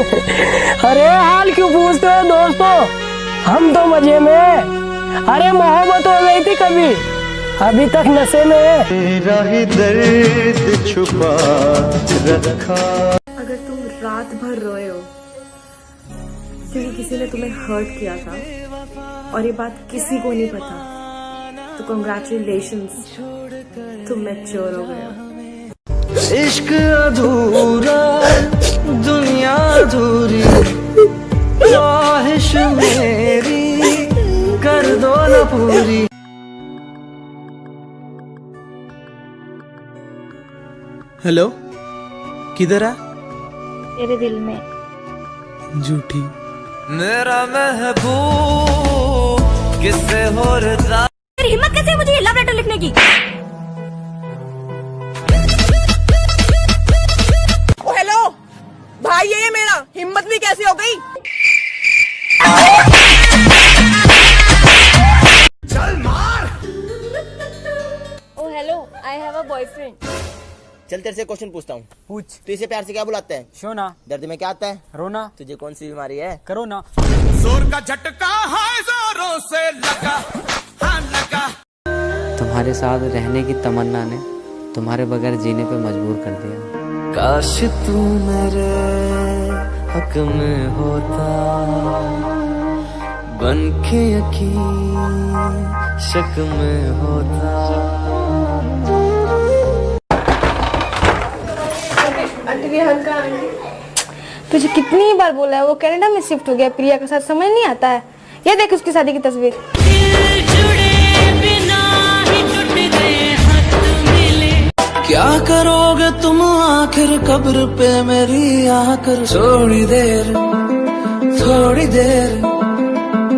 अरे हाल क्यों पूछते हो दोस्तों, हम तो मजे में। अरे मोहब्बत हो गई थी कभी, अभी तक नशे में है। मेरा ही दर्द छुपा रखा। अगर तुम रात भर रोए हो क्योंकि किसी ने तुम्हें हर्ट किया था और ये बात किसी को नहीं पता, तो कंग्रेचुलेशंस, तुम मैच्योर हो गए हो। इश्क अधूरा, दुनिया अधूरी, ख्वाहिश मेरी कर दो न पूरी। हेलो, किधर है? तेरे दिल में। झूठी। मेरा महबूब किससे हो रहा। तेरी हिम्मत कैसे है मुझे ये लव लेटर लिखने की? ओ हेलो भाई, ये मेरा हिम्मत भी कैसे हो गई? चल मार। Oh hello, I have a boyfriend. चल तेरे से क्वेश्चन पूछता हूँ। पूछ। तू इसे प्यार से क्या बुलाते हैं? शोना। दर्द में क्या आता है? रोना। तुझे कौन सी बीमारी है? करोना। जोर का झटका है जोरों से लगा, हाँ लगा। तुम्हारे साथ रहने की तमन्ना ने तुम्हारे बगैर जीने पे मजबूर कर दिया। काश तू मेरे हक में होता, बन के यकीन शक में होता। तुझे कितनी बार बोला है, वो कनाडा में शिफ्ट हो गया प्रिया के साथ, समझ नहीं आता है? ये देख उसकी शादी की तस्वीर। क्या करोगे तुम आखिर कब्र पे मेरी आकर? थोड़ी देर थोड़ी देर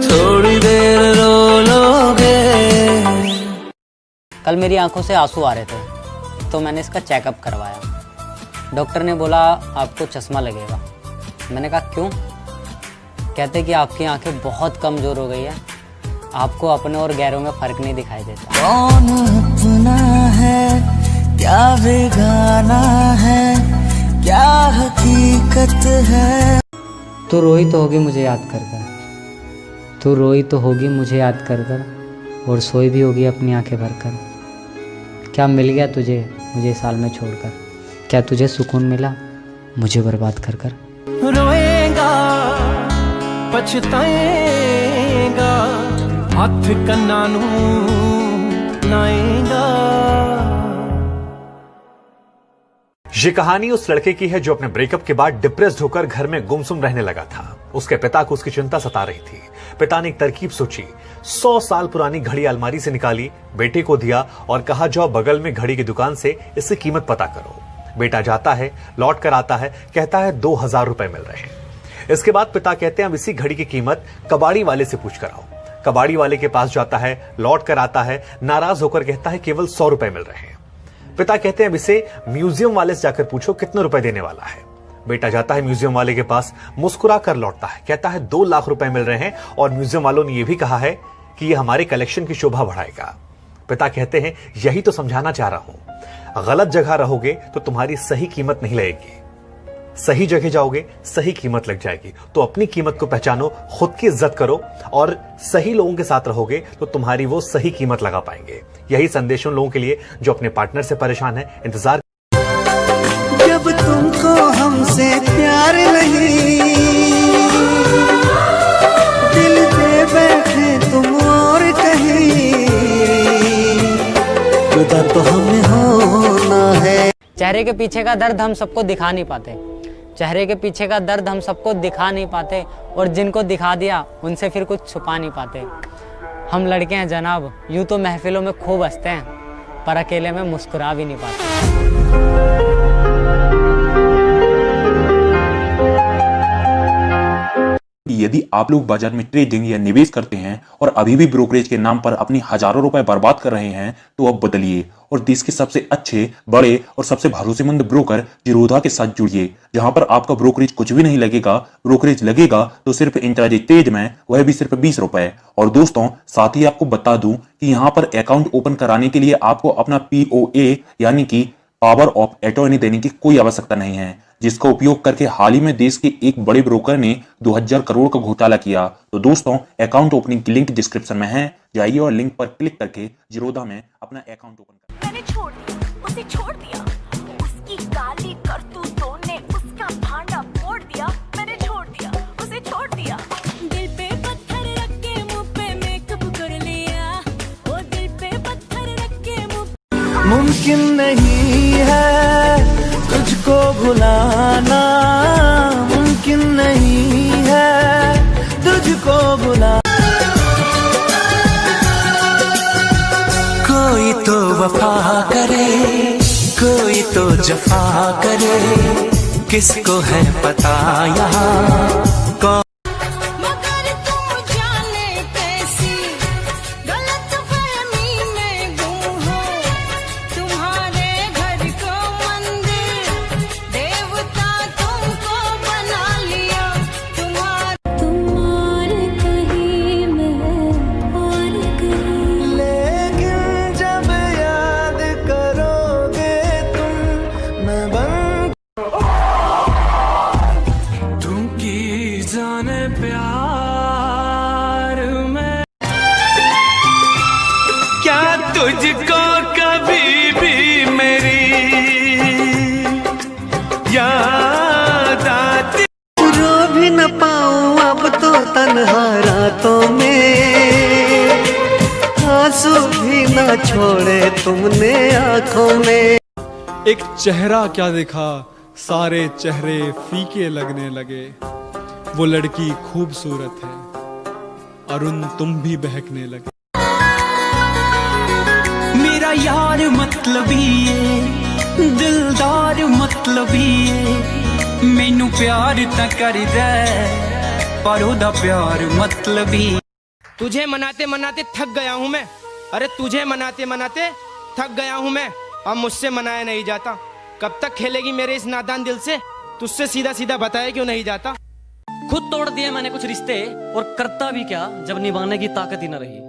थोड़ी देर रो लोगे। कल मेरी आंखों से आंसू आ रहे थे तो मैंने इसका चेकअप करवाया। डॉक्टर ने बोला आपको चश्मा लगेगा। मैंने कहा क्यों? कहते कि आपकी आंखें बहुत कमजोर हो गई है, आपको अपने और गैरों में फर्क नहीं दिखाई देता। कौन अपना है, क्या बेगाना है, क्या हकीकत है। तू रोई तो होगी मुझे याद कर कर, तू रोई तो होगी मुझे याद कर कर, और सोई भी होगी अपनी आंखें भर कर। क्या मिल गया तुझे मुझे साल में छोड़कर? क्या तुझे सुकून मिला मुझे बर्बाद कर कर? रोएगा पछताएगा, हथ कन्ना नू लाएगा। ये कहानी उस लड़के की है जो अपने ब्रेकअप के बाद डिप्रेस्ड होकर घर में गुमसुम रहने लगा था। उसके पिता को उसकी चिंता सता रही थी। पिता ने एक तरकीब सोची, 100 साल पुरानी घड़ी अलमारी से निकाली, बेटे को दिया और कहा जाओ बगल में घड़ी की दुकान से इसकी कीमत पता करो। बेटा जाता है, लौट कर आता है, कहता है 2000 रुपए मिल रहे हैं। इसके बाद पिता कहते हैं अब इसी घड़ी की कीमत कबाड़ी वाले से पूछ कर आओ। कबाड़ी वाले के पास जाता है, लौट कर आता है, नाराज होकर कहता है केवल 100 रुपए मिल रहे हैं। पिता कहते हैं अब इसे म्यूजियम वाले से जाकर पूछो कितने रुपए देने वाला है। बेटा जाता है म्यूजियम वाले के पास, मुस्कुरा कर लौटता है, कहता है 2 लाख रुपए मिल रहे हैं और म्यूजियम वालों ने यह भी कहा है कि यह हमारे कलेक्शन की शोभा बढ़ाएगा। पिता कहते हैं यही तो समझाना चाह रहा हूं, गलत जगह रहोगे तो तुम्हारी सही कीमत नहीं लगेगी, सही जगह जाओगे सही कीमत लग जाएगी। तो अपनी कीमत को पहचानो, खुद की इज्जत करो और सही लोगों के साथ रहोगे तो तुम्हारी वो सही कीमत लगा पाएंगे। यही संदेश उन लोगों के लिए जो अपने पार्टनर से परेशान है। इंतजार। जब तुमको हमसे प्यार नहीं, दिल पे बैठे तुम और कहीं, जुदा तो हमें होना है। चेहरे के पीछे का दर्द हम सबको दिखा नहीं पाते, चेहरे के पीछे का दर्द हम सबको दिखा नहीं पाते, और जिनको दिखा दिया उनसे फिर कुछ छुपा नहीं पाते। हम लड़के हैं जनाब, यूं तो महफिलों में खूब हंसते हैं पर अकेले में मुस्कुरा भी नहीं पाते। यदि आप लोग बाजार में ट्रेडिंग या निवेश करते हैं और अभी भी ब्रोकरेज के नाम पर अपनी हजारों रुपए बर्बाद कर रहे हैं तो अब बदलिए और देश के सबसे अच्छे, बड़े और सबसे भरोसेमंद ब्रोकर जीरोधा के साथ जुड़िए, जहां पर आपका ब्रोकरेज कुछ भी नहीं लगेगा। ब्रोकरेज लगेगा तो सिर्फ इंट्राडे तेज में, वह भी सिर्फ 20 रुपए। और दोस्तों साथ ही आपको बता दूं कि यहाँ पर अकाउंट ओपन कराने के लिए आपको अपना POA यानी कि पावर ऑफ अटॉर्नी देने की कोई आवश्यकता नहीं है। जिसका उपयोग करके हाल ही में देश के एक बड़े ब्रोकर ने 2000 करोड़ का घोटाला किया। तो दोस्तों, अकाउंट ओपनिंग की लिंक डिस्क्रिप्शन में है, जाइए और लिंक पर क्लिक करके ज़ीरोधा में अपना अकाउंट ओपन करें। मैंने छोड़ दिया, उसे छोड़ दिया, उसकी काली करतूतों ने उसका भांडा फोड़ दिया। मैंने छोड़ दिया, उसे छोड़ दिया। दिल पे पत्थर रख के मुंह पे मेकअप कर लिया, वो दिल पे पत्थर रख के मुंह। मुमकिन नहीं है तुझको भुलाना, मुमकिन नहीं है तुझको भुलाना। कोई तो वफा करे, कोई तो जफा करे, किसको है पता यहाँ कौन। मगर तुम जाने कैसी गलतफहमी में गुम हो, तुम्हारे घर को मंदिर देवता तुमको बना लिया। तुम और कहीं मैं और कहीं, लेकिन जब याद करोगे तुम मैं बन तुम की जाने प्यार में। क्या तुझको कभी भी मेरी याद आती? रो भी न पाऊं अब तो तन्हा रातों में, आंसू भी न छोड़े तुमने आंखों में। एक चेहरा क्या दिखा, सारे चेहरे फीके लगने लगे। वो लड़की खूबसूरत है, अरुण तुम भी बहकने लगे। मेरा यार मतलबी है, दिलदार मतलबी है, मैनू प्यार ता कर दे पर ओदा प्यार मतलबी। तुझे मनाते मनाते थक गया हूँ मैं, अरे तुझे मनाते मनाते थक गया हूँ मैं। अब मुझसे मनाया नहीं जाता, कब तक खेलेगी मेरे इस नादान दिल से? तुझसे सीधा सीधा बताया क्यों नहीं जाता? खुद तोड़ दिए मैंने कुछ रिश्ते, और करता भी क्या जब निभाने की ताकत ही न रही।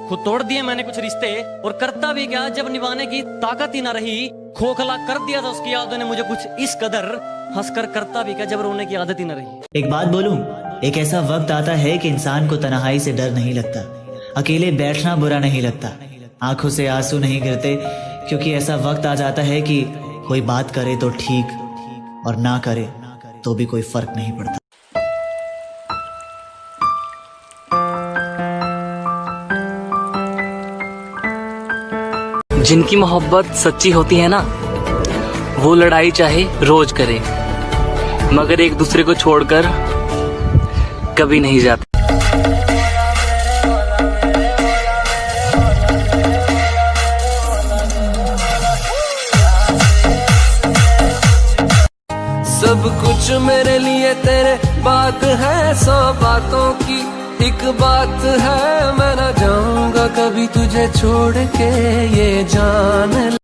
खुद तोड़ दिए मैंने कुछ रिश्ते, और करता भी क्या जब निभाने की ताकत ही न रही। खोखला कर दिया था उसकी यादों ने मुझे कुछ इस कदर, हंसकर करता भी क्या जब रोने की आदत ही न रही। एक बात बोलूं, एक ऐसा वक्त आता है कि इंसान को तन्हाई से डर नहीं लगता, अकेले बैठना बुरा नहीं लगता, आंखों से आंसू नहीं गिरते, क्योंकि ऐसा वक्त आ जाता है कि कोई बात करे तो ठीक और ना करे तो भी कोई फर्क नहीं पड़ता। जिनकी मोहब्बत सच्ची होती है ना, वो लड़ाई चाहे रोज करे, मगर एक दूसरे को छोड़कर कभी नहीं जाते। सब कुछ मेरे लिए तेरे बात है, 100 बातों की एक बात है। मैं ना जाऊंगा कभी तुझे छोड़ के, ये जान ले।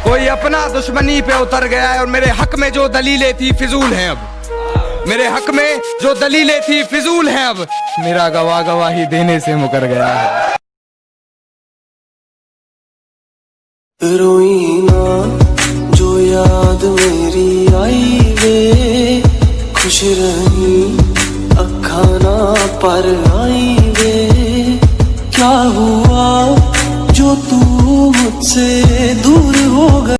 कोई अपना दुश्मनी पे उतर गया है, और मेरे हक में जो दलीलें थी फिजूल हैं अब। मेरे हक में जो दलीलें थी फिजूल हैं अब। मेरा गवाही देने से मुकर गया है। रोई ना जो याद मेरी आई वे, खुश रही अखा ना पर आई वे। क्या हुआ जो तू मुझसे दूर हो गया?